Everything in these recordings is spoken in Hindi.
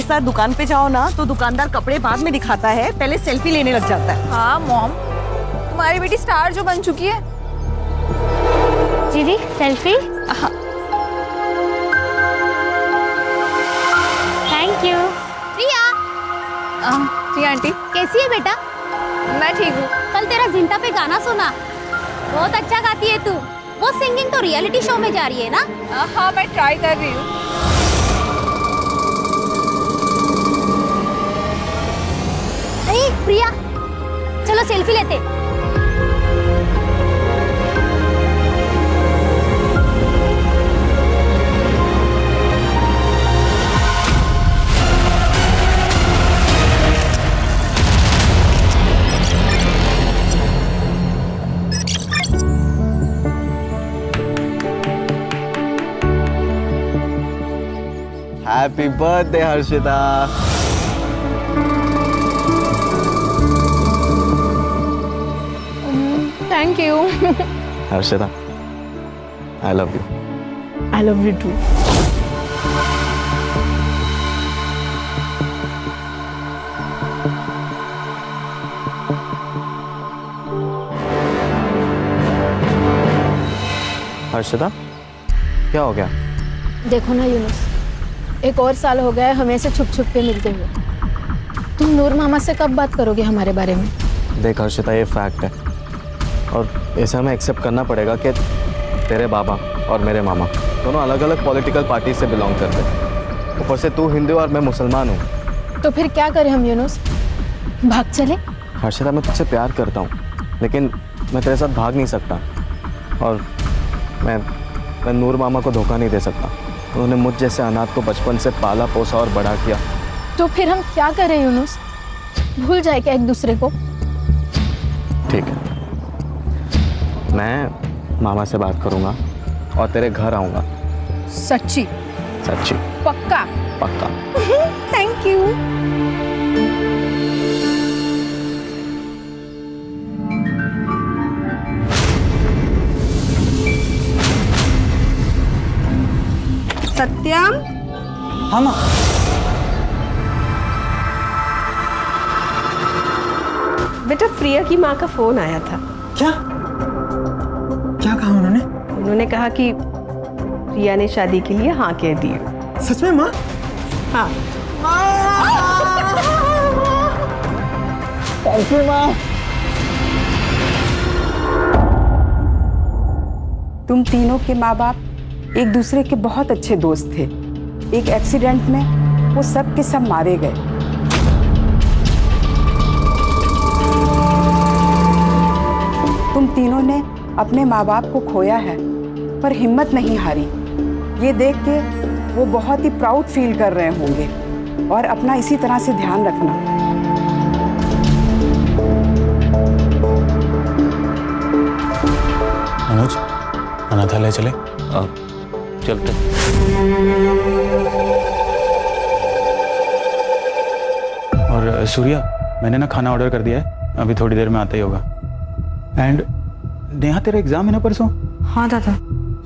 मेरे साथ दुकान पे जाओ ना तो दुकानदार कपड़े बाद में दिखाता है, पहले सेल्फी लेने लग जाता है। हाँ मॉम, तुम्हारी बेटी स्टार जो बन चुकी है। दीदी सेल्फी। Thank you. प्रिया, जी आंटी। कैसी है बेटा? मैं ठीक हूँ। कल तेरा जिंटा पे गाना सुना, बहुत अच्छा गाती है तू। वो सिंगिंग तो रियलिटी शो में जा रही है ना? हाँ मैं ट्राई कर रही हूँ। अरे प्रिया, चलो सेल्फी लेते। Happy birthday Harshita. Thank you. Harshita, I love you. I love you too. Harshita, क्या हो गया? देखो ना यूनुस, एक और साल हो गया है हमें से छुप छुप के मिलते हुए। तुम नूर मामा से कब बात करोगे हमारे बारे में? देख हर्षिता, ये फैक्ट है और इसे हमें एक्सेप्ट करना पड़ेगा कि तेरे बाबा और मेरे मामा दोनों अलग अलग पॉलिटिकल पार्टी से बिलोंग करते हैं। ऊपर से तू हिंदू और मैं मुसलमान हूँ। तो फिर क्या करें हम यूनुस? भाग चले? हर्षिता, मैं तुझसे प्यार करता हूँ लेकिन मैं तेरे साथ भाग नहीं सकता और मैं नूर मामा को धोखा नहीं दे सकता। उन्होंने मुझ जैसे अनाथ को बचपन से पाला पोसा और बड़ा किया। तो फिर हम क्या करें यूनुस? भूल जाए क्या एक दूसरे को? ठीक है, मैं मामा से बात करूंगा और तेरे घर आऊंगा। सच्ची? सच्ची? पक्का? पक्का। Thank you. सत्यम, हाँ माँ। बेटा प्रिया की माँ का फोन आया था। क्या क्या कहा उन्होंने? उन्होंने कहा कि प्रिया ने शादी के लिए हाँ कह दी है। सच में माँ? हाँ। थैंक यू माँ। तुम तीनों के माँ बाप एक दूसरे के बहुत अच्छे दोस्त थे। एक एक्सीडेंट में वो सब के सब मारे गए। तुम तीनों ने अपने माँ बाप को खोया है पर हिम्मत नहीं हारी। ये देख के वो बहुत ही प्राउड फील कर रहे होंगे और अपना इसी तरह से ध्यान रखना। मनोज, अनाथालय चले? चलते। और सूर्या, मैंने ना खाना ऑर्डर कर दिया है, अभी थोड़ी देर में आता ही होगा। एंड नेहा, तेरा एग्जाम है ना परसों? हाँ दादा।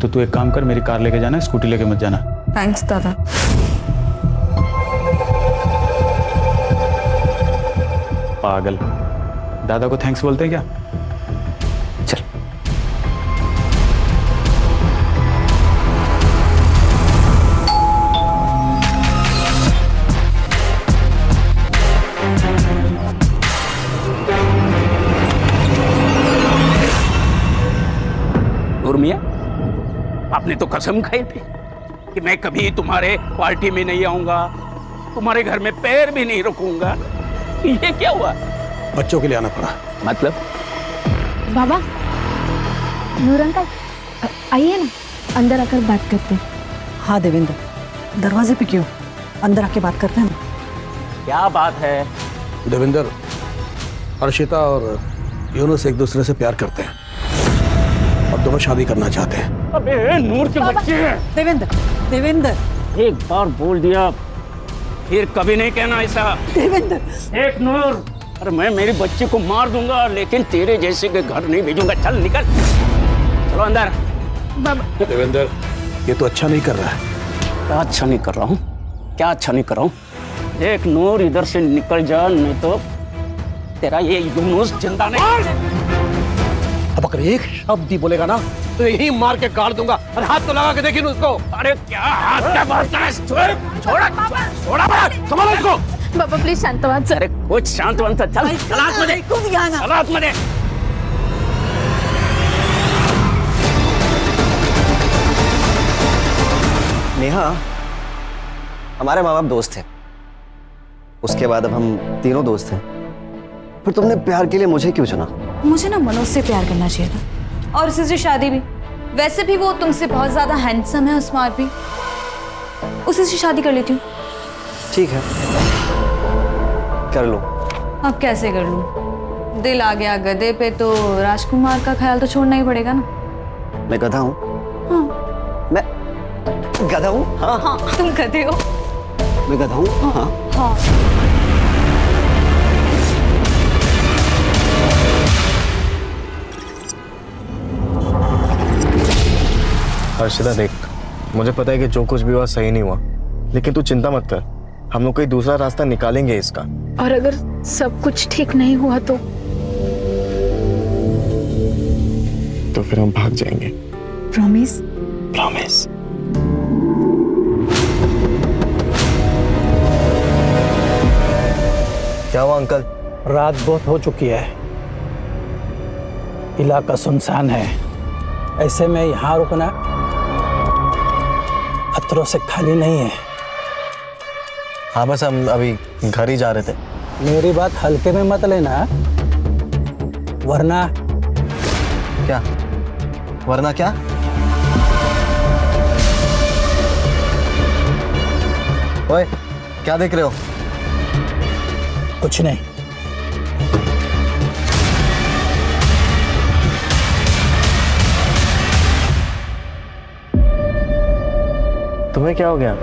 तो तू एक काम कर, मेरी कार लेके जाना, स्कूटी लेके मत जाना। थैंक्स दादा। पागल, दादा को थैंक्स बोलते हैं क्या? चल। मियां, आपने तो कसम खाई थी कि मैं कभी तुम्हारे पार्टी में नहीं आऊंगा, तुम्हारे घर में पैर भी नहीं रखूंगा। ये क्या हुआ? बच्चों के लिए आना पड़ा। मतलब? बाबा, नूर अंकल, आइए ना, अंदर आकर बात करते हैं। हाँ देवेंद्र, दरवाजे पे क्यों? अंदर आके बात करते हैं ना। क्या बात है? देवेंद्र, हर्षिता और यूनुस एक दूसरे से प्यार करते हैं और दोनों शादी करना चाहते हैं। अबे नूर के बच्चे हैं। देवेंद्र, देवेंद्र, एक बार बोल दिया फिर कभी नहीं कहना ऐसा। देवेंद्र, एक नूर, अरे मैं मेरे बच्चे को मार दूंगा लेकिन तेरे जैसे के घर नहीं भेजूंगा। चल निकल, चलो अंदर। बाबा। देवेंद्र, ये तो अच्छा नहीं कर रहा है। क्या अच्छा नहीं कर रहा हूँ? क्या अच्छा नहीं कर रहा हूँ? देख नूर, इधर से निकल जा, नहीं तो तेरा ये यूनुस जिंदा नहीं। अब अगर एक शब्द भी बोलेगा ना तो यही मार के गाड़ दूंगा। अरे हाथ तो लगा के देखिए उसको। अरे क्या हाथ क्या मारता है? छोड़ा बड़ा, संभालो इसको। बाबा प्लीज शांतवान सर। अरे कुछ शांत वन सा, चल सलाद में दे, सलाद में दे। नेहा, हमारे माँ बाप दोस्त थे, उसके बाद अब हम तीनों दोस्त हैं। फिर तुमने प्यार के लिए मुझे क्यों चुना? मुझे ना मनोज से प्यार करना चाहिए था, और उसी से शादी भी। वैसे भी वो तुमसे बहुत ज्यादा हैंडसम है और स्मार्ट भी। उसी से शादी कर लेती हूँ। ठीक है, कर लो। अब कैसे कर लूँ? दिल आ गया गधे पे तो राजकुमार का ख्याल तो छोड़ना ही पड़ेगा ना। मैं गधा हूँ? हाँ। मैं गधा हूँ? हाँ। हाँ, तुम गधे हो। मैं गधा हूँ? हाँ। हाँ। हर्षिता देख, मुझे पता है कि जो कुछ भी हुआ सही नहीं हुआ, लेकिन तू चिंता मत कर, हम लोग कोई दूसरा रास्ता निकालेंगे इसका। और अगर सब कुछ ठीक नहीं हुआ तो फिर हम भाग जाएंगे। प्रॉमिस? प्रॉमिस। क्या हुआ अंकल? रात बहुत हो चुकी है, इलाका सुनसान है, ऐसे में यहाँ रुकना खतरों से खाली नहीं है। हाँ, बस हम अभी घर ही जा रहे थे। मेरी बात हल्के में मत लेना, वरना क्या? वरना क्या? ओए, क्या देख रहे हो? कुछ नहीं। तुम्हें क्या हो गया?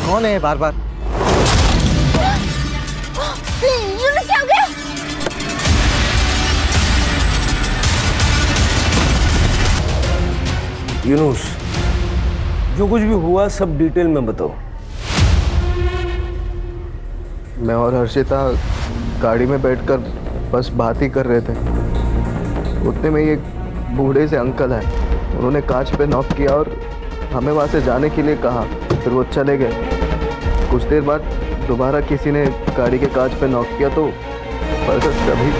कौन है बार बार? यूनुस क्या हो गया? यूनुस, जो कुछ भी हुआ सब डिटेल में बताओ। मैं और हर्षिता गाड़ी में बैठकर बस बात ही कर रहे थे, उतने में एक बूढ़े से अंकल आए। उन्होंने कांच पे नॉक किया और हमें वहाँ से जाने के लिए कहा, फिर वो चले गए। कुछ देर बाद दोबारा किसी ने गाड़ी के कांच पे नॉक किया तो बस तभी।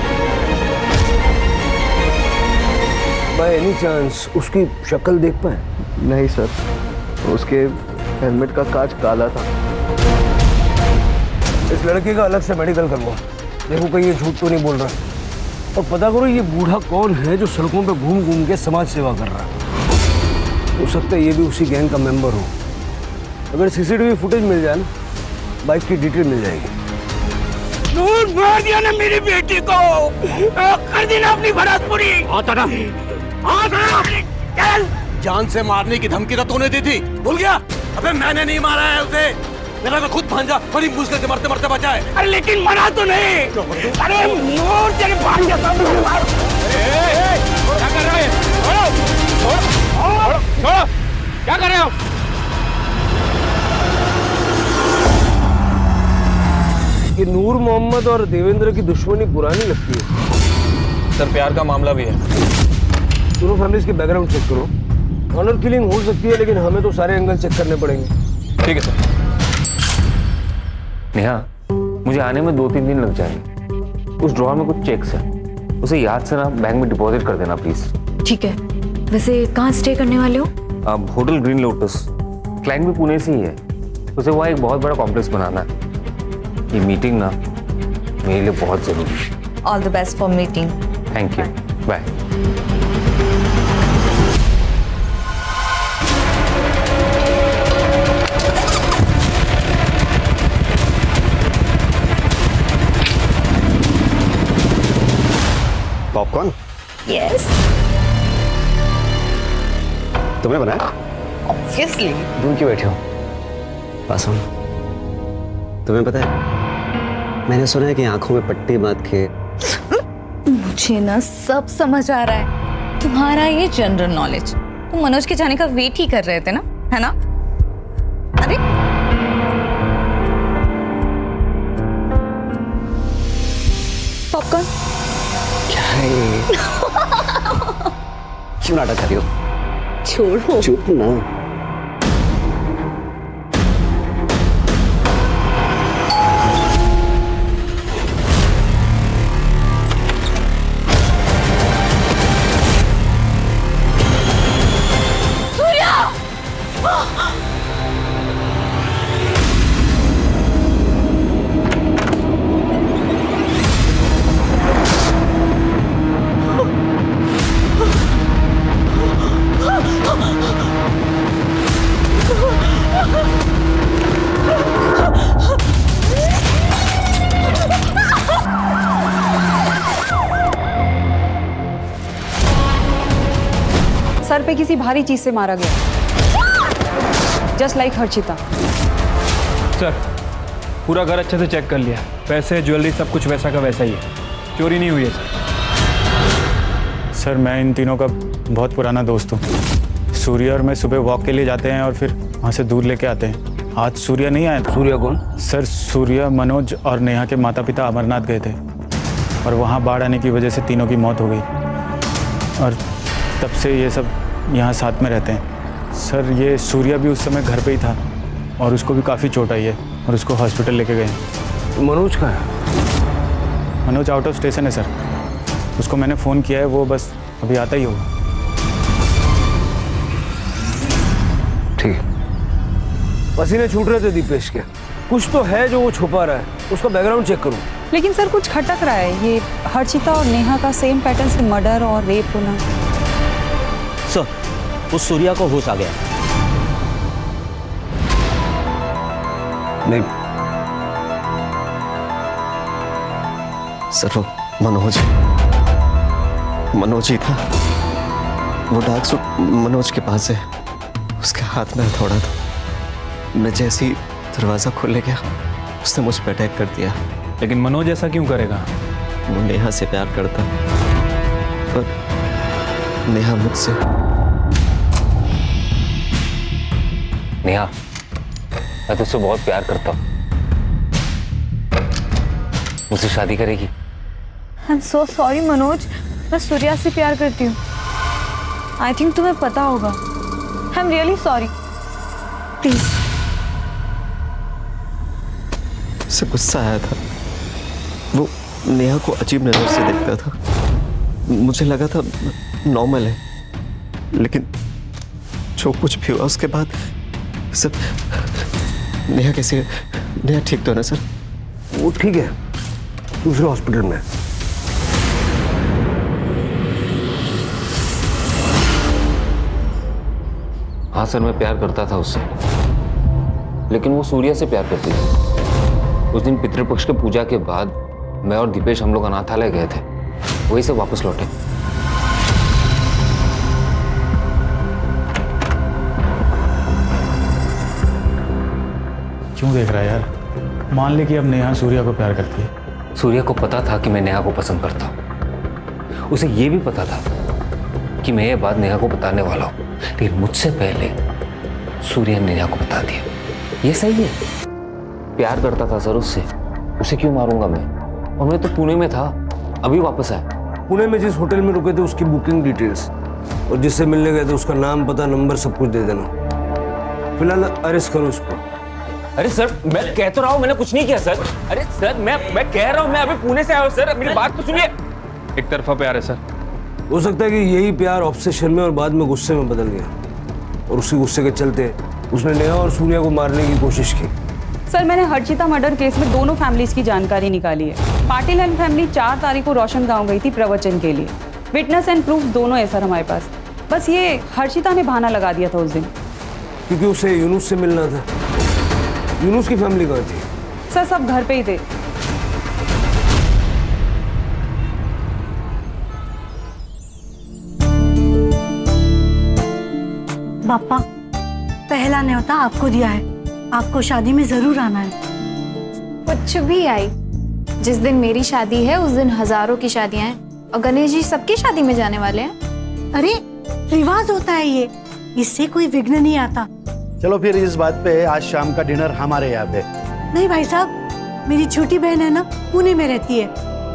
बाय एनी चांस उसकी शक्ल देख पाए? नहीं सर, उसके हेलमेट का कांच काला था। इस लड़के का अलग से मेडिकल करवाओ, देखो कहीं ये झूठ तो नहीं बोल रहा, और पता करो ये बूढ़ा कौन है जो सड़कों पे घूम घूम के समाज सेवा कर रहा है। हो सकता है ये भी उसी गैंग का मेंबर हो। अगर सीसीटीवी फुटेज मिल जाए ना, बाइक की डिटेल मिल जाएगी। नूर, मार दिया ना मेरी बेटी को, कर दी ना अपनी भड़ास पूरी। चल। जान से मारने की धमकी तो तूने दी थी, भूल गया? अबे मैंने नहीं मारा है उसे, मेरा तो खुद भांजा बड़ी मुश्किल से मरते मरते बचा है। अरे लेकिन मरा तो नहीं। अरे नूर, तेरे भांजा क्या कर रहे हैं? छोड़ो, क्या कर रहे हो? ये नूर मोहम्मद और देवेंद्र की दुश्मनी पुरानी लगती है। सर, प्यार का मामला भी है। दोनों फैमिलीज के बैकग्राउंड चेक करो। ऑनर किलिंग हो सकती है, लेकिन हमें तो सारे एंगल चेक करने पड़ेंगे। ठीक है सर। नेहा, मुझे आने में 2-3 दिन लग जाएंगे। उस ड्रॉअर में कुछ चेक्स है, उसे याद से ना बैंक में डिपॉजिट कर देना प्लीज। ठीक है। वैसे कहाँ स्टे करने वाले हो? अब होटल ग्रीन लोटस, क्लाइंट भी पुणे से ही है, उसे वहाँ एक बहुत बड़ा कॉम्प्लेक्स बनाना है। ये मीटिंग ना मेरे लिए बहुत जरूरी है। All the best for meeting. Thank you, bye. Popcorn? Yes. तुमने बनाया? मैंने सुना है कि आंखों में पट्टी बांध के। मुझे ना सब समझ आ रहा है, तुम्हारा ये जनरल नॉलेज। तुम मनोज के जाने का वेट ही कर रहे थे ना, है ना? अरे पॉपकॉर्न क्या है ये? क्यों नाटक कर रही हो? छोड़ो। चुप ना। सर पे किसी भारी चीज से मारा गया, जस्ट लाइक हर्षिता। सर पूरा घर अच्छे से चेक कर लिया, पैसे ज्वेलरी सब कुछ वैसा का वैसा ही है, चोरी नहीं हुई है सर। सर मैं इन तीनों का बहुत पुराना दोस्त हूँ। सूर्या और मैं सुबह वॉक के लिए जाते हैं और फिर वहाँ से दूध लेके आते हैं। आज सूर्या नहीं आया। सूर्या कौन? सर सूर्या, मनोज और नेहा के माता पिता अमरनाथ गए थे और वहाँ बाढ़ आने की वजह से तीनों की मौत हो गई और तब से ये सब यहाँ साथ में रहते हैं। सर ये सूर्या भी उस समय घर पे ही था और उसको भी काफ़ी चोट आई है और उसको हॉस्पिटल लेके गए। मनोज का है? मनोज आउट ऑफ स्टेशन है सर, उसको मैंने फ़ोन किया है, वो बस अभी आता ही होगा। ठीक। पसीने छूट रहे थे दीपेश के, कुछ तो है जो वो छुपा रहा है, उसका बैकग्राउंड चेक करूं। लेकिन सर कुछ खटक रहा है, ये हर्षिता और नेहा का सेम पैटर्न से मर्डर और रेप होना। सर उस सूर्या को होश आ गया। नहीं सर वो मनोज ही था। वो डार्क सूट मनोज के पास है, उसके हाथ में हथौड़ा था। मैं जैसे ही दरवाजा खोलने गया उसने मुझ पर अटैक कर दिया। लेकिन मनोज ऐसा क्यों करेगा? वो नेहा से प्यार करता पर नेहा मुझसे। नेहा, मैं तुझसे बहुत प्यार करता हूँ, मुझसे शादी करेगी? I am so sorry Manoj, मैं सूर्या से प्यार करती हूँ। आई थिंक तुम्हें पता होगा। I am really sorry, please. उसे गुस्सा आया था, वो नेहा को अजीब नजर से देखता था। मुझे लगा था नॉर्मल है, लेकिन जो कुछ भी हुआ उसके बाद सर। नेहा कैसी है? नेहा ठीक तो है ना सर? वो ठीक है, दूसरे हॉस्पिटल में। हाँ सर, मैं प्यार करता था उससे, लेकिन वो सूर्या से प्यार करती थी। उस दिन पितृपक्ष के पूजा के बाद मैं और दीपेश हम लोग अनाथालय गए थे, वहीं से वापस लौटे। क्यों देख रहा है यार? मान ले कि अब नेहा सूर्या को प्यार करती है। सूर्या को पता था कि मैं नेहा को पसंद करता हूँ, उसे ये भी पता था कि मैं ये बात नेहा को बताने वाला हूँ, लेकिन मुझसे पहले सूर्या ने नेहा को बता दिया। ये सही है, प्यार करता था सर उससे, उसे क्यों मारूंगा मैं? और मैं तो पुणे में था, अभी वापस आया। पुणे में जिस होटल में रुके थे उसकी बुकिंग डिटेल्स और जिससे मिलने गए थे उसका नाम, पता, नंबर सब कुछ दे देना। फिलहाल अरेस्ट करो उसको। अरे सर, मैं कह तो रहा हूँ मैंने कुछ नहीं किया सर। अरे सर, मैं कह रहा हूँ मैं अभी पुणे से आया हूँ सर, मेरी बात तो सुनिए। एक तरफा प्यार है सर। हो सकता है कि यही प्यार ऑब्सेशन में और बाद में गुस्से में बदल गया, और उसी गुस्से के चलते उसने नेहा और सूर्या को मारने की कोशिश की। सर मैंने हर्षिता मर्डर केस में दोनों फैमिलीज की जानकारी निकाली है। पाटिल एंड फैमिली 4 तारीख को रोशन गांव गई थी प्रवचन के लिए। विटनेस एंड प्रूफ दोनों है सर हमारे पास। बस ये हर्षिता ने बहाना लगा दिया था उस दिन, क्योंकि उसे यूनुस से मिलना था। यूनुस की फैमिली कहाँ थी? सर सब घर पे ही थे। पापा, पहला न्योता आपको दिया है, आपको शादी में जरूर आना है। कुछ भी आई, जिस दिन मेरी शादी है उस दिन हजारों की शादियां हैं और गणेश जी सबकी शादी में जाने वाले हैं। अरे रिवाज होता है ये, इससे कोई विघ्न नहीं आता। चलो फिर इस बात पे आज शाम का डिनर हमारे यहाँ पे। नहीं भाई साहब, मेरी छोटी बहन है ना, पुणे में रहती है,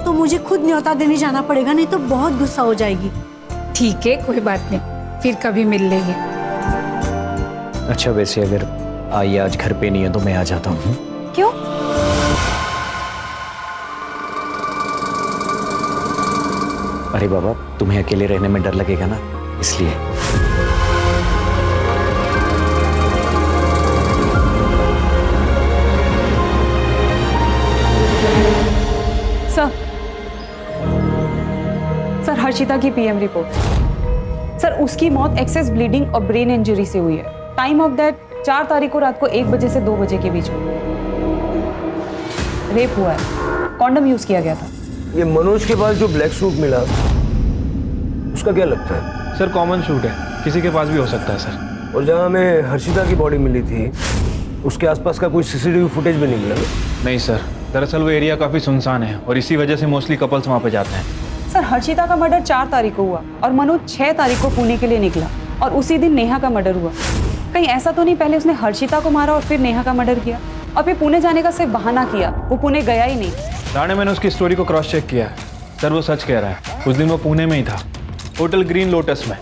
तो मुझे खुद न्योता देने जाना पड़ेगा, नहीं तो बहुत गुस्सा हो जाएगी। ठीक है, कोई बात नहीं, फिर कभी मिल लेंगे। अच्छा वैसे अगर आई आज घर पे नहीं है तो मैं आ जाता हूँ। क्यों? अरे बाबा, तुम्हें अकेले रहने में डर लगेगा ना, इसलिए। सर हर्षिता की पीएम रिपोर्ट। सर उसकी मौत एक्सेस ब्लीडिंग और ब्रेन इंजरी से हुई है। टाइम ऑफ डेथ 4 तारीख को रात को 1 बजे से 2 बजे के बीच में। रेप हुआ है, कॉन्डम यूज किया गया था। ये मनोज के पास जो ब्लैक सूट मिला उसका क्या लगता है? सर कॉमन शूट है, किसी के पास भी हो सकता है सर। और जहाँ हमें हर्षिता की बॉडी मिली थी उसके आसपास का कोई सीसीटीवी फुटेज भी नहीं मिला? नहीं सर, दरअसल वो एरिया काफ़ी सुनसान है और इसी वजह से मोस्टली कपल्स वहाँ पे जाते हैं। सर हर्षिता का मर्डर 4 तारीख को हुआ और मनोज 6 तारीख को पुणे के लिए निकला और उसी दिन नेहा का मर्डर हुआ। कहीं ऐसा तो नहीं पहले उसने हर्षिता को मारा और फिर नेहा का मर्डर किया और फिर पुणे जाने का सिर्फ बहाना किया, वो पुणे गया ही नहीं। राणे, मैंने उसकी स्टोरी को क्रॉस चेक किया है सर, वो सच कह रहा है। उस दिन वो पुणे में ही था, होटल ग्रीन लोटस में।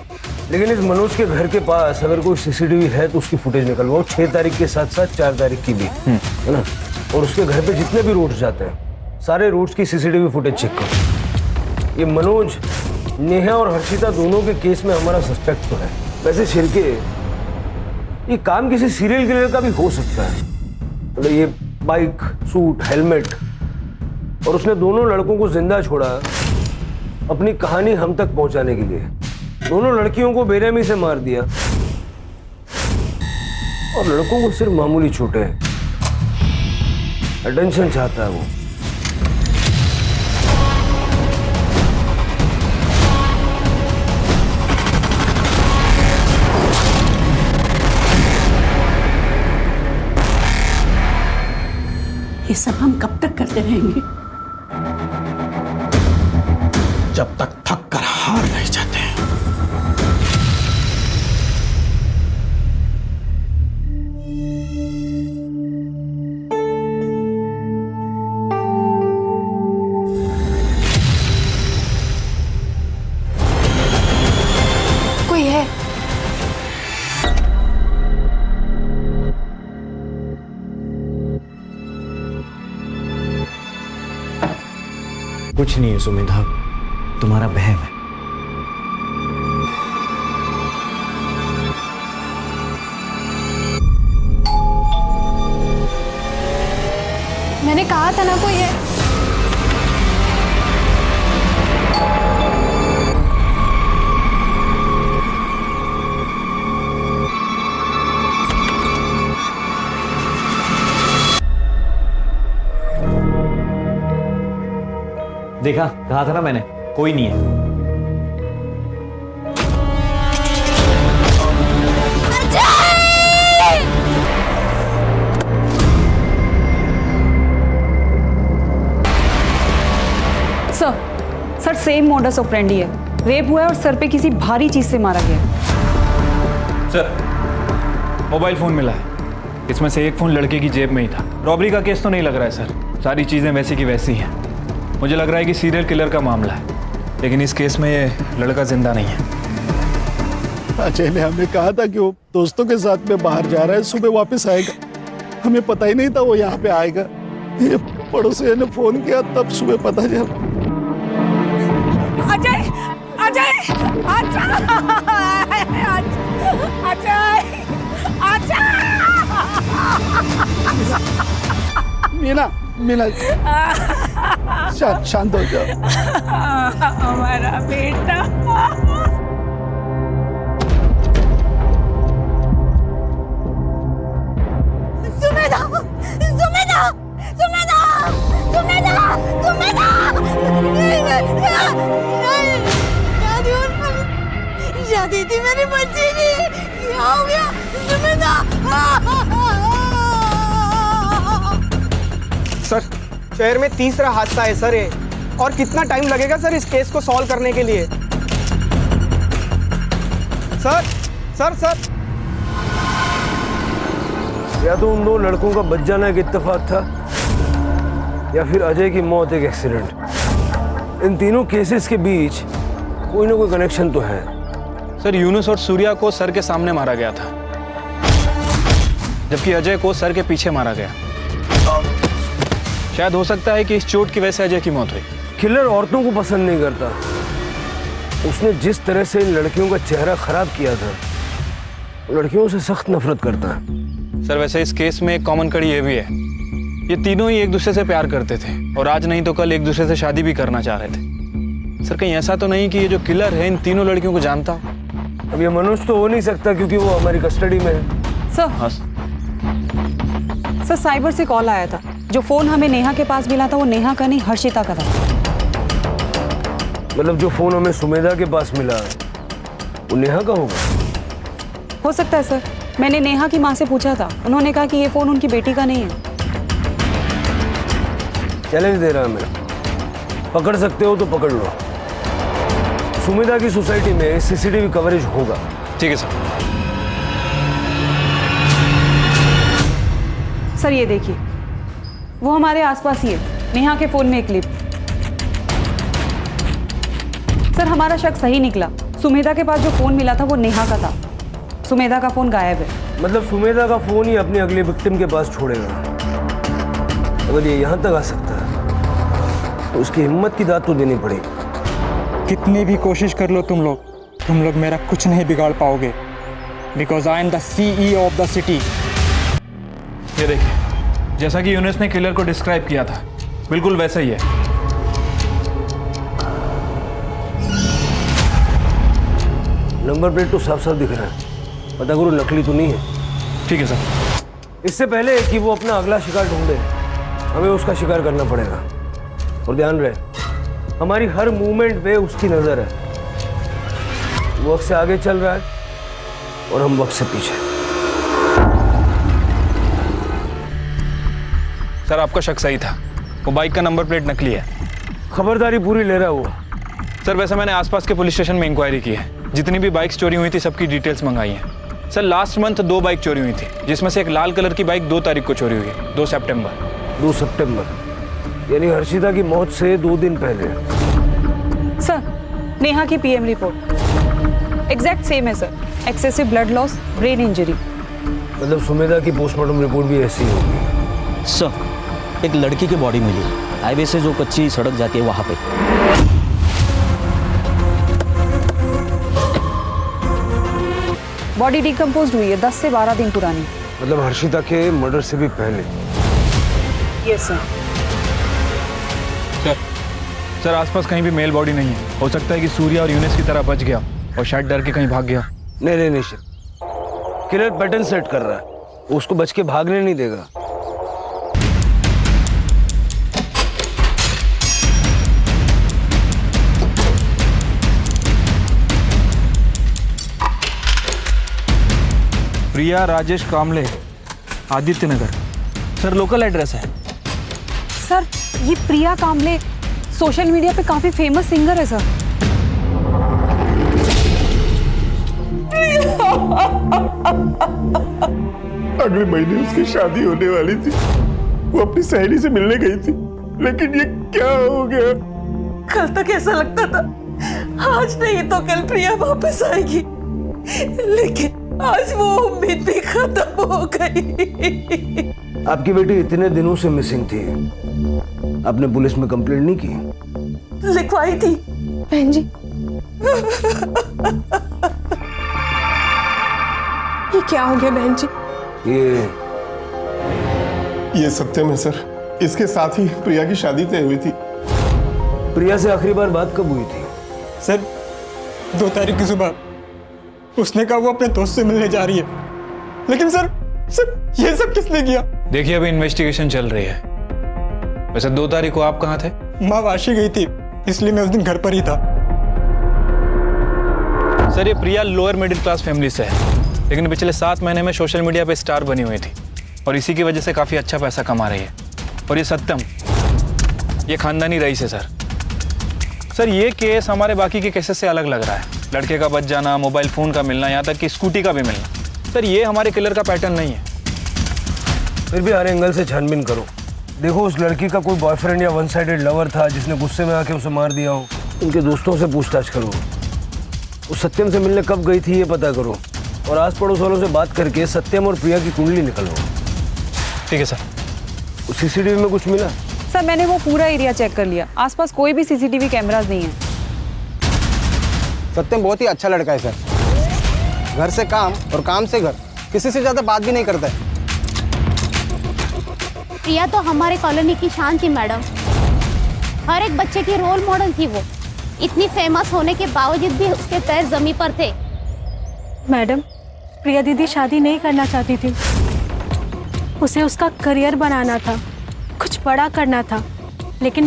लेकिन इस मनोज के घर के पास अगर कोई सीसीटीवी है तो उसकी फुटेज निकलवाओ, 6 तारीख के साथ साथ 4 तारीख की भी, है ना? और उसके घर पे जितने भी रूट्स जाते हैं सारे रूट्स की सीसीटीवी फुटेज चेक करो। ये मनोज, नेहा और हर्षिता दोनों के केस में हमारा सस्पेक्ट तो है। वैसे शिरके, ये काम किसी सीरियल किलर का भी हो सकता है। मतलब ये बाइक, सूट, हेलमेट, और उसने दोनों लड़कों को जिंदा छोड़ा अपनी कहानी हम तक पहुंचाने के लिए। दोनों लड़कियों को बेरहमी से मार दिया और लड़कों को सिर्फ मामूली चोटें हैं। अटेंशन चाहता है वो। ये सब हम कब तक करते रहेंगे? जब तक थक कर हार नहीं जाते। कोई है? कुछ नहीं है सुमिधा, तुम्हारा बहन है। मैंने कहा था ना कोई है। देखा, कहा था ना मैंने, कोई नहीं है। सर सेम मोडस ऑपरेंडी है। रेप हुआ है और सर पे किसी भारी चीज से मारा गया। सर मोबाइल फोन मिला है, इसमें से एक फोन लड़के की जेब में ही था। रॉबरी का केस तो नहीं लग रहा है सर, सारी चीजें वैसी की वैसी हैं। मुझे लग रहा है कि सीरियल किलर का मामला है, लेकिन इस केस में ये लड़का जिंदा नहीं है। अजय ने हमें कहा था कि वो दोस्तों के साथ में बाहर जा रहा है, सुबह वापस आएगा। हमें पता ही नहीं था वो यहाँ पे आएगा। ये पड़ोसी ने फोन किया तब सुबह पता चला। अजय, अजय, अजय, अजय, अजय, मीना, मीना, शांत हो जाओ। हमारा बेटा। सुमेधा, सुमेधा, सुमेधा, सुमेधा, सुमेधा। शादी थी मेरी बच्ची की, क्या हो गया? सुमेधा। शहर में तीसरा हादसा है सर ये। और कितना टाइम लगेगा सर इस केस को सॉल्व करने के लिए? सर सर सर या तो उन दो लड़कों का बच जाना एक इत्तेफाक था, या फिर अजय की मौत एक एक्सीडेंट। इन तीनों केसेस के बीच कोई ना कोई कनेक्शन तो है। सर, यूनुस और सूर्या को सर के सामने मारा गया था, जबकि अजय को सर के पीछे मारा गया। शायद हो सकता है कि इस चोट की वजह से अजय की मौत हुई। किलर औरतों को पसंद नहीं करता। उसने जिस तरह से इन लड़कियों का चेहरा खराब किया था, लड़कियों से सख्त नफरत करता है। सर, वैसे इस केस में एक कॉमन कड़ी ये भी है, ये तीनों ही एक दूसरे से प्यार करते थे और आज नहीं तो कल एक दूसरे से शादी भी करना चाह रहे थे। सर, कहीं ऐसा तो नहीं कि ये जो किलर है इन तीनों लड़कियों को जानता? अब ये मनुष्य तो हो नहीं सकता क्योंकि वो हमारी कस्टडी में है। सर, साइबर से कॉल आया था। जो फोन हमें नेहा के पास मिला था वो नेहा का नहीं, हर्षिता का था। मतलब जो फोन हमें सुमेधा के पास मिला वो नेहा का होगा? हो सकता है सर। मैंने नेहा की माँ से पूछा था, उन्होंने कहा कि ये फोन उनकी बेटी का नहीं है। चैलेंज दे रहा है मैं, पकड़ सकते हो तो पकड़ लो। सुमेधा की सोसाइटी में सीसीटीवी कवरेज होगा। ठीक है सर। सर, ये देखिए, वो हमारे आसपास ही है, नेहा के फोन में एक क्लिप। सर, हमारा शक सही निकला। सुमेधा के पास जो फोन मिला था वो नेहा का था। सुमेधा का फोन गायब है। मतलब सुमेधा का फोन ही अपनी अगली विक्टिम के पास छोड़ेगा। अगर ये यहाँ तक आ सकता है तो उसकी हिम्मत की दाद तो देनी पड़ेगी। कितनी भी कोशिश कर लो तुम लोग मेरा कुछ नहीं बिगाड़ पाओगे, because I am the CEO of the city. ये देखिए, जैसा कि यूनुस ने किलर को डिस्क्राइब किया था, बिल्कुल वैसा ही है। नंबर प्लेट तो साफ साफ दिख रहा है, पता करो नकली तो नहीं है। ठीक है सर। इससे पहले कि वो अपना अगला शिकार ढूंढे, हमें उसका शिकार करना पड़ेगा। और ध्यान रहे, हमारी हर मूवमेंट पे उसकी नजर है। वो वक्त से आगे चल रहा है और हम वक्त से पीछे। सर, आपका शक सही था, वो बाइक का नंबर प्लेट नकली है। खबरदारी पूरी ले रहा है वो। सर, वैसे मैंने आसपास के पुलिस स्टेशन में इंक्वायरी की है, जितनी भी बाइक्स चोरी हुई थी सबकी डिटेल्स मंगाई हैं। सर, लास्ट मंथ 2 बाइक चोरी हुई थी, जिसमें से एक लाल कलर की बाइक 2 तारीख को चोरी हुई है, 2 सितंबर। 2 सितंबर यानी हर्षिता की मौत से 2 दिन पहले। सर, नेहा की PM रिपोर्ट एग्जैक्ट सेम है sir. Excessive blood loss, brain injury. मतलब सुमेधा की पोस्टमार्टम रिपोर्ट भी ऐसी ही होगी। सर, एक लड़की की बॉडी मिली हाईवे से जो कच्ची सड़क जाती है वहां पे। बॉडी डिकम्पोज हुई है, 10 से 12 दिन पुरानी। मतलब हर्षिता के मर्डर से भी पहले। Yes sir. सर, आसपास कहीं भी मेल बॉडी नहीं है। हो सकता है कि सूर्या और यूनुस की तरह बच गया और शायद डर के कहीं भाग गया। नहीं, किलर पैटर्न सेट कर रहा है, वो उसको बच के भागने नहीं देगा। प्रिया राजेश कामले, आदित्य नगर। सर, लोकल एड्रेस है। सर, ये प्रिया कामले सोशल मीडिया पे काफी फेमस सिंगर है सर। अगले महीने उसकी शादी होने वाली थी। वो अपनी सहेली से मिलने गई थी, लेकिन ये क्या हो गया? कल तक ऐसा लगता था आज नहीं तो कल प्रिया वापस आएगी, लेकिन आज वो उम्मीद भी खत्म हो गई। आपकी बेटी इतने दिनों से मिसिंग थी, आपने पुलिस में कंप्लेंट नहीं की? लिखवाई थी बहन जी। ये क्या हो गया बहन जी? ये सत्यम है सर। इसके साथ ही प्रिया की शादी तय हुई थी। प्रिया से आखिरी बार बात कब हुई थी? सर, 2 तारीख की सुबह। उसने कहा वो अपने दोस्त से मिलने जा रही है, लेकिन सर ये सब किसने किया? देखिए, अभी इन्वेस्टिगेशन चल रही है। वैसे 2 तारीख को आप कहाँ थे? माँ वाशी गई थी, इसलिए मैं उस दिन घर पर ही था। सर, ये प्रिया लोअर मिडिल क्लास फैमिली से है, लेकिन पिछले 7 महीने में सोशल मीडिया पे स्टार बनी हुई थी और इसी की वजह से काफ़ी अच्छा पैसा कमा रही है। और ये सत्यम ये खानदानी रईस है सर। सर ये केस हमारे बाकी के केसेस से अलग लग रहा है। लड़के का बच जाना, मोबाइल फ़ोन का मिलना, यहाँ तक कि स्कूटी का भी मिलना। सर ये हमारे किलर का पैटर्न नहीं है। फिर भी हर एंगल से छानबीन करो। देखो उस लड़की का कोई बॉयफ्रेंड या वन साइडेड लवर था जिसने गुस्से में आके उसे मार दिया हो। उनके दोस्तों से पूछताछ करो। उस सत्यम से मिलने कब गई थी ये पता करो, और आस पड़ोस वालों से बात करके सत्यम और प्रिया की कुंडली निकलवाओ। ठीक है सर। सीसीटीवी में कुछ मिला? सर मैंने वो पूरा एरिया चेक कर लिया, आसपास कोई भी सीसीटीवी कैमरास नहीं है। सत्यम बहुत ही अच्छा लड़का है सर। घर से काम और काम से घर, किसी से ज्यादा बात भी नहीं करता है। प्रिया तो हमारे कॉलोनी की शान थी मैडम। हर एक बच्चे की रोल मॉडल थी वो। इतनी फेमस होने के बावजूद भी उसके पैर जमीन पर थे। मैडम, प्रिया दीदी शादी नहीं करना चाहती थी। उसे उसका करियर बनाना था, कुछ बड़ा करना था। लेकिन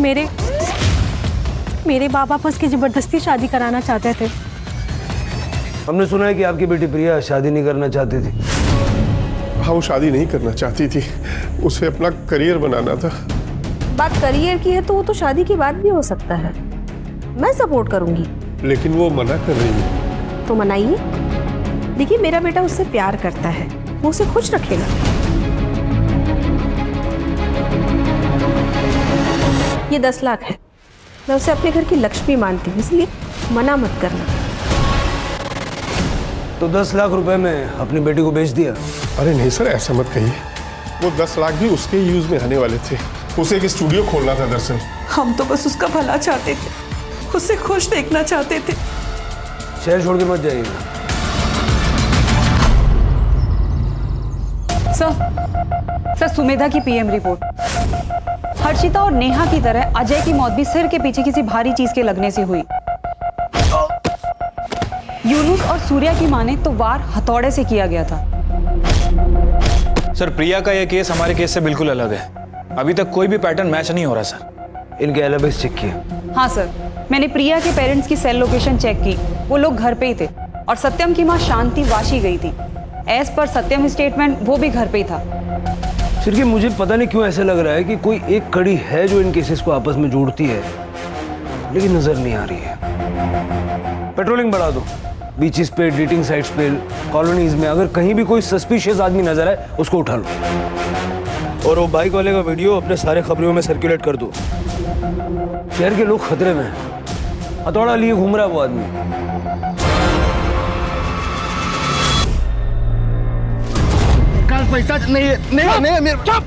मेरे बाबा पर उसकी जबरदस्ती शादी कराना चाहते थे। हमने सुना है कि आपकी बेटी प्रिया शादी नहीं करना चाहती थी। हाँ, वो शादी नहीं करना चाहती थी, उसे अपना करियर बनाना था। बात करियर की है तो वो तो शादी के बाद भी हो सकता है। मैं सपोर्ट करूंगी। लेकिन वो मना कर रही है। तो मनाइए। देखिए मेरा बेटा उससे प्यार करता है, वो उसे खुश रखेगा। ये 10 लाख है, मैं उसे अपने घर की लक्ष्मी मानती हूँ, इसलिए मना मत करना। तो 10 लाख रुपए में अपनी बेटी को बेच दिया? अरे नहीं सर, ऐसा मत कहिए। वो 10 लाख भी उसके यूज में आने वाले थे। उसे एक स्टूडियो खोलना था दरअसल। हम तो बस उसका भला चाहते थे, उसे खुश देखना चाहते थे। शहर छोड़ के मत जाइएगा। सर सुमेधा की पीएम रिपोर्ट। हर्षिता और नेहा की तरह अजय की मौत भी सिर के पीछे किसी भारी चीज के लगने से हुई। यूनुस और सूर्या की माने तो वार हथौड़े से किया गया था। सर प्रिया का यह केस हमारे केस से बिल्कुल अलग है। अभी तक कोई भी पैटर्न मैच नहीं हो रहा सर। इनके एलिबीज चेक किए? हाँ सर, मैंने प्रिया के पेरेंट्स की सेल लोकेशन चेक की, वो लोग घर पे ही थे। और सत्यम की माँ शांति वाशी गई थी। एज पर सत्यम स्टेटमेंट वो भी घर पे ही था। सिर्फ मुझे पता नहीं क्यों ऐसा लग रहा है कि कोई एक कड़ी है जो इन केसेस को आपस में जोड़ती है, लेकिन नजर नहीं आ रही है। पेट्रोलिंग बढ़ा दो, बीचेस पे, डेटिंग साइट्स पे, कॉलोनीज में। अगर कहीं भी कोई सस्पिशियस आदमी नजर आए उसको उठा लो। और वो बाइक वाले का वीडियो अपने सारे खबरों में सर्कुलेट कर दो। शहर के लोग खतरे में हैं। हथौड़ा लिए घूम रहा है वो आदमी। पैसा नहीं मेरे चुप।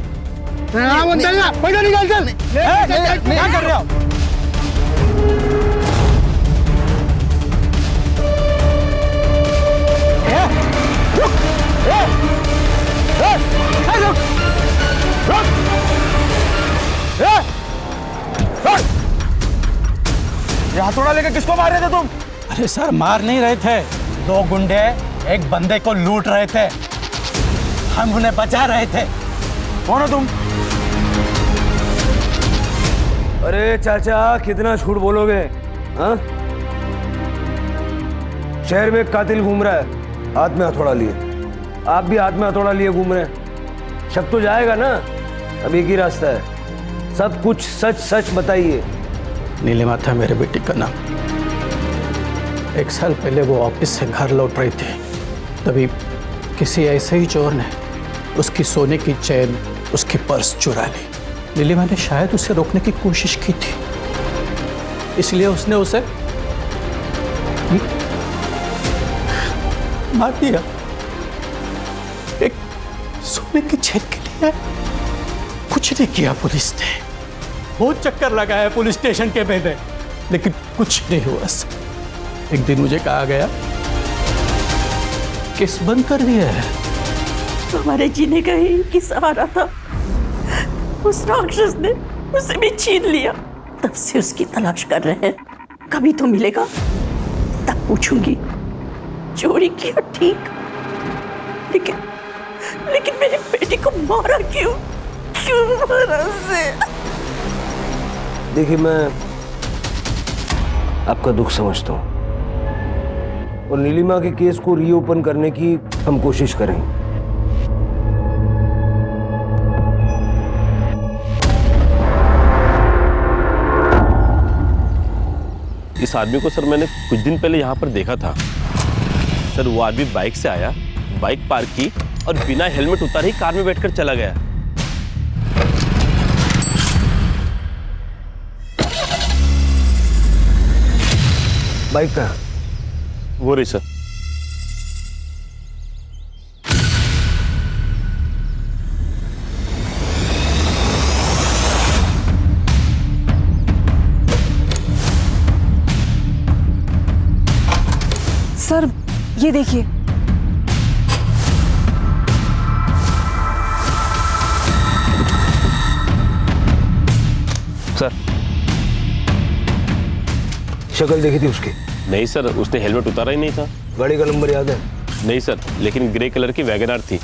पैसा निकाल चल। क्या कर रहे हो? ये हथौड़ा लेकर किसको मार रहे थे तुम? अरे सर, मार नहीं रहे थे। 2 गुंडे एक बंदे को लूट रहे थे, हम उन्हें बचा रहे थे। कौन हो तुम? अरे चाचा, कितना झूठ बोलोगे? हाँ? शहर में एक कातिल घूम रहा है, हाथ में हथौड़ा लिए। आप भी हाथ में हथौड़ा लिए घूम रहे हैं। शक तो जाएगा ना। अब एक ही रास्ता है, सब कुछ सच सच बताइए। नीलिमा था मेरे बेटी का नाम। 1 साल पहले वो ऑफिस से घर लौट रही थी, तभी किसी ऐसे ही चोर ने उसकी सोने की चेन, उसकी पर्स चुरा ली। नीलिमा ने शायद उसे रोकने की कोशिश की थी, इसलिए उसने उसे मार दिया। एक सोने की चेन के लिए कुछ नहीं किया पुलिस ने। बहुत चक्कर लगाया पुलिस स्टेशन के मैंने, लेकिन कुछ नहीं हुआ। एक दिन मुझे कहा गया केस बंद कर दिया है। हमारे जीने का ही एक ही सहारा था, उस राक्षस ने उसे भी छीन लिया। तब से उसकी तलाश कर रहे हैं, कभी तो मिलेगा तब पूछूंगी चोरी किया ठीक, लेकिन मेरी बेटी को मारा क्यों मारा उसे? देखिए, मैं आपका दुख समझता हूं और नीलिमा के केस को रीओपन करने की हम कोशिश करेंगे। इस आदमी को सर मैंने कुछ दिन पहले यहाँ पर देखा था सर। वो आदमी बाइक से आया, बाइक पार्क की और बिना हेलमेट उतारे ही कार में बैठकर चला गया। बाइक का वो रही सर। सर ये देखिए, सर शक्ल देखी थी उसकी? नहीं सर, उसने हेलमेट उतारा ही नहीं था। गाड़ी का नंबर याद है? नहीं सर, लेकिन ग्रे कलर की वैगनआर थी।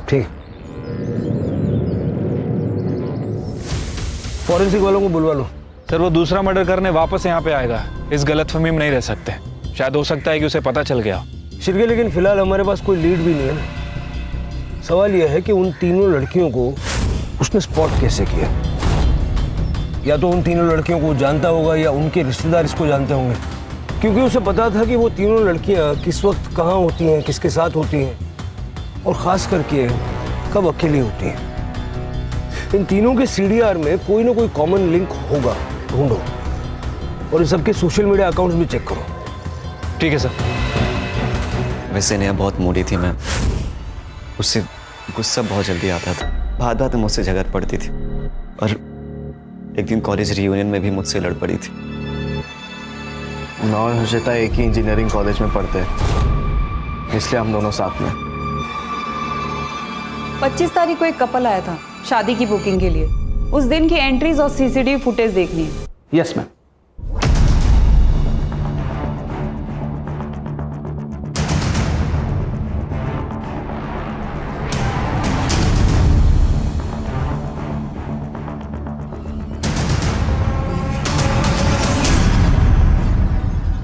ठीक, फॉरेंसिक वालों को बुलवा लो। सर वो दूसरा मर्डर करने वापस यहाँ पे आएगा, इस गलतफहमी में नहीं रह सकते। शायद हो सकता है कि उसे पता चल गया। शिरके, लेकिन फिलहाल हमारे पास कोई लीड भी नहीं है ना। सवाल यह है कि उन तीनों लड़कियों को उसने स्पॉट कैसे किया? या तो उन तीनों लड़कियों को जानता होगा या उनके रिश्तेदार इसको जानते होंगे, क्योंकि उसे पता था कि वो तीनों लड़कियां किस वक्त कहाँ होती हैं, किसके साथ होती हैं और ख़ास करके कब अकेली होती हैं। इन तीनों के सीडीआर में कोई ना कोई कॉमन लिंक होगा, ढूंढो और इन सबके सोशल मीडिया अकाउंट्स भी चेक करो। ठीक है सर। वैसे नेहा बहुत मूडी थी, मैं उससे गुस्सा बहुत जल्दी आता था, बात बात में मुझसे झगड़ पड़ती थी और एक दिन कॉलेज रियूनियन में भी मुझसे लड़ पड़ी थी। मैं और हर्षिता एक ही इंजीनियरिंग कॉलेज में पढ़ते हैं, इसलिए हम दोनों साथ में। 25 तारीख को एक कपल आया था शादी की बुकिंग के लिए। उस दिन की एंट्रीज और सीसीटीवी फुटेज देखनी है। Yes ma'am.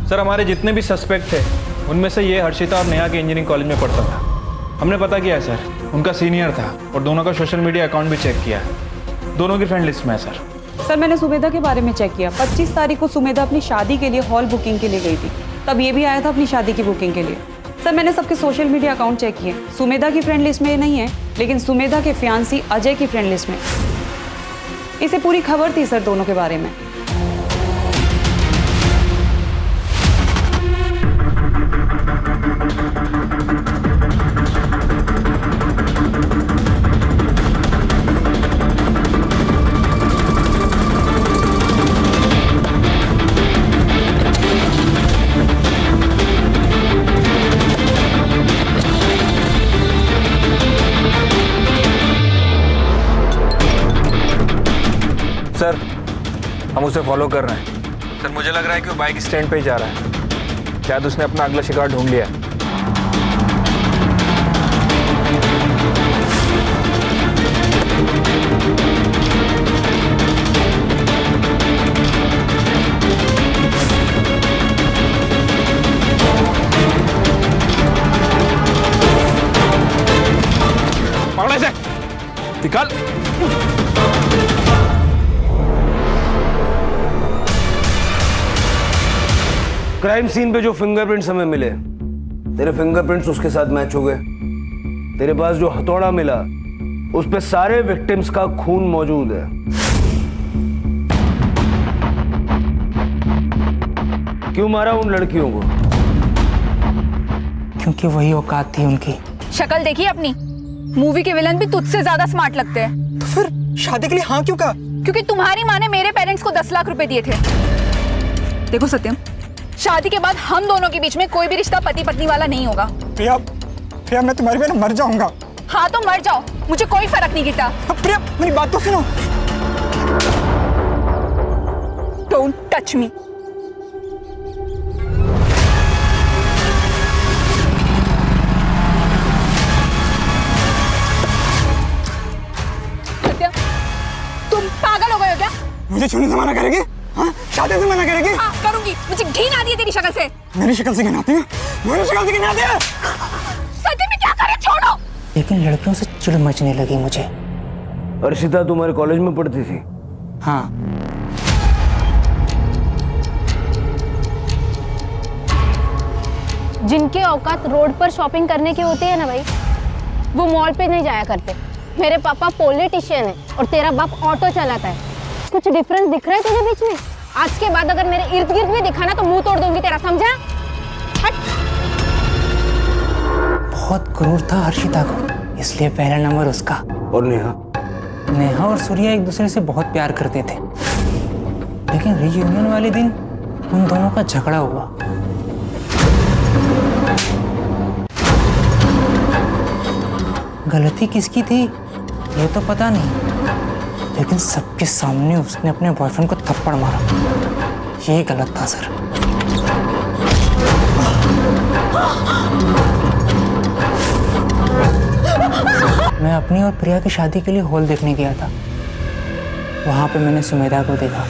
सर हमारे जितने भी सस्पेक्ट थे उनमें से ये हर्षिता और नेहा के इंजीनियरिंग कॉलेज में पढ़ता था। हमने पता किया है सर, उनका सीनियर था और दोनों का सोशल मीडिया अकाउंट भी चेक किया है। दोनों की फ्रेंड लिस्ट में है सर। सर मैंने सुमेधा के बारे में चेक किया। 25 तारीख को सुमेधा अपनी शादी के लिए हॉल बुकिंग के लिए गई थी, तब ये भी आया था अपनी शादी की बुकिंग के लिए। सर मैंने सबके सोशल मीडिया अकाउंट चेक किए। सुमेधा की फ्रेंड लिस्ट में ये नहीं है, लेकिन सुमेधा के फियांसी अजय की फ्रेंड लिस्ट में। इसे पूरी खबर थी सर दोनों के बारे में। सर हम उसे फॉलो कर रहे हैं। सर मुझे लग रहा है कि वो बाइक स्टैंड पे ही जा रहा है। शायद उसने अपना अगला शिकार ढूंढ लिया है। पकड़ो इसे, निकाल। क्राइम सीन पे जो फिंगरप्रिंट्स हमें मिले, तेरे फिंगरप्रिंट्स उसके साथ मैच हो गए। तेरे पास जो हथौड़ा मिला उस पे सारे विक्टिम्स का खून मौजूद है। क्यों मारा उन लड़कियों को? क्योंकि वही औकात थी उनकी। शक्ल देखी अपनी? मूवी के विलन भी तुझसे ज्यादा स्मार्ट लगते हैं। तो फिर शादी के लिए हाँ क्यों कहा? क्योंकि तुम्हारी माँ ने मेरे पेरेंट्स को 10 लाख रुपए दिए थे। देखो सत्यम, शादी के बाद हम दोनों के बीच में कोई भी रिश्ता पति पत्नी वाला नहीं होगा। प्रिया, प्रिया मैं तुम्हारी वजह मर जाऊंगा। हाँ तो मर जाओ, मुझे कोई फर्क नहीं गिरता। प्रिया मेरी बात तो सुनो। Don't touch me. सत्यम, तुम पागल हो गए हो क्या? मुझे छूने से मना करेगी? हाँ? शादी से मना करेगी? हाँ करूंगी। मुझे घिन आती है तेरी शक्ल से। मेरी शक्ल से घिन आती है? मेरी शक्ल से घिन आती है? सत्यम में क्या करे, छोड़ो। लेकिन लड़कियों से चिढ़ मचने लगी मुझे। अर्शिता तुम्हारे कॉलेज में पढ़ती थी? हाँ। जिनके औकात रोड पर शॉपिंग करने की होती है ना भाई, वो मॉल पे नहीं जाया करते। मेरे पापा पॉलिटिशियन है और तेरा बाप ऑटो चलाता है। कुछ डिफरेंस दिख रहा है तुझे बीच में? आज के बाद अगर मेरे इर्द गिर्द भी दिखा ना तो मुंह तोड़ दूंगी तेरा, समझा? हट। बहुत क्रूर था हर्षिता को, इसलिए पहला नंबर उसका। और नेहा और सूर्या एक दूसरे से बहुत प्यार करते थे, लेकिन रीयूनियन वाले दिन उन दोनों का झगड़ा हुआ। गलती किसकी थी ये तो पता नहीं, लेकिन सबके सामने उसने अपने बॉयफ्रेंड को थप्पड़ मारा। ये गलत था सर। मैं अपनी और प्रिया की शादी के लिए हॉल देखने गया था। वहां पे मैंने सुमेधा को देखा।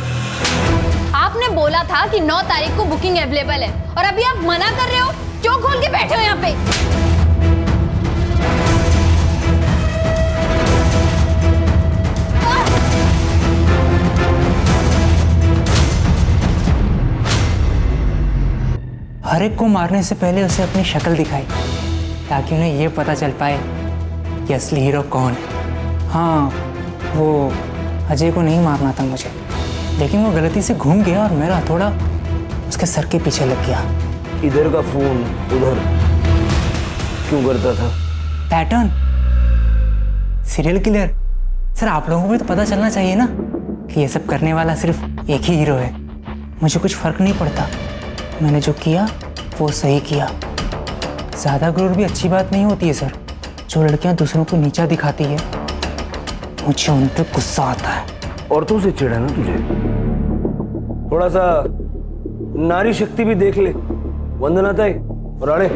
आपने बोला था कि 9 तारीख को बुकिंग अवेलेबल है और अभी आप मना कर रहे हो। क्यों खोल के बैठे हो यहाँ पे? हर एक को मारने से पहले उसे अपनी शक्ल दिखाई, ताकि उन्हें ये पता चल पाए कि असली हीरो कौन है। हाँ, वो अजय को नहीं मारना था मुझे, लेकिन वो गलती से घूम गया और मेरा हथौड़ा उसके सर के पीछे लग गया। इधर का फोन उधर क्यों करता था? Pattern, serial killer. सर आप लोगों को भी तो पता चलना चाहिए ना कि ये सब करने वाला सिर्फ एक ही हीरो है। मुझे कुछ फर्क नहीं पड़ता, मैंने जो किया वो सही किया। ज़्यादा गुरूर भी अच्छी बात नहीं होती है सर। जो लड़कियां दूसरों को नीचा दिखाती है, मुझे उन पर गुस्सा आता है। औरतों से चिढ़ है ना तुझे? थोड़ा सा नारी शक्ति भी देख ले। वंदना ताई और अड़े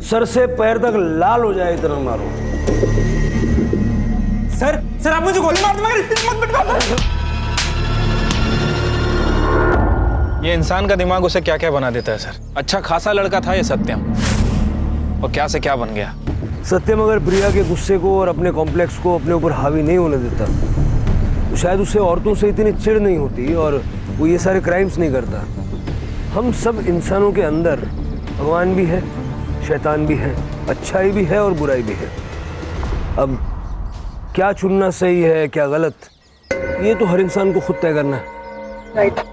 सर से पैर तक लाल हो जाए इतना मारो। सर आप मुझे गोली मार दो, मगर इतनी मत पिटवाओ। ये इंसान का दिमाग उसे क्या क्या बना देता है सर। अच्छा खासा लड़का था ये सत्यम, और क्या से क्या बन गया। सत्यम अगर प्रिया के गुस्से को और अपने कॉम्प्लेक्स को अपने ऊपर हावी नहीं होने देता तो शायद उसे औरतों से इतनी चिढ़ नहीं होती और वो ये सारे क्राइम्स नहीं करता। हम सब इंसानों के अंदर भगवान भी है, शैतान भी है, अच्छाई भी है और बुराई भी है। अब क्या चुनना सही है क्या गलत, ये तो हर इंसान को खुद तय करना है।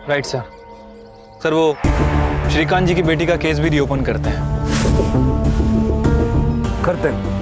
राइट सर, वो श्रीकांत जी की बेटी का केस भी रीओपन करते हैं। करते हैं।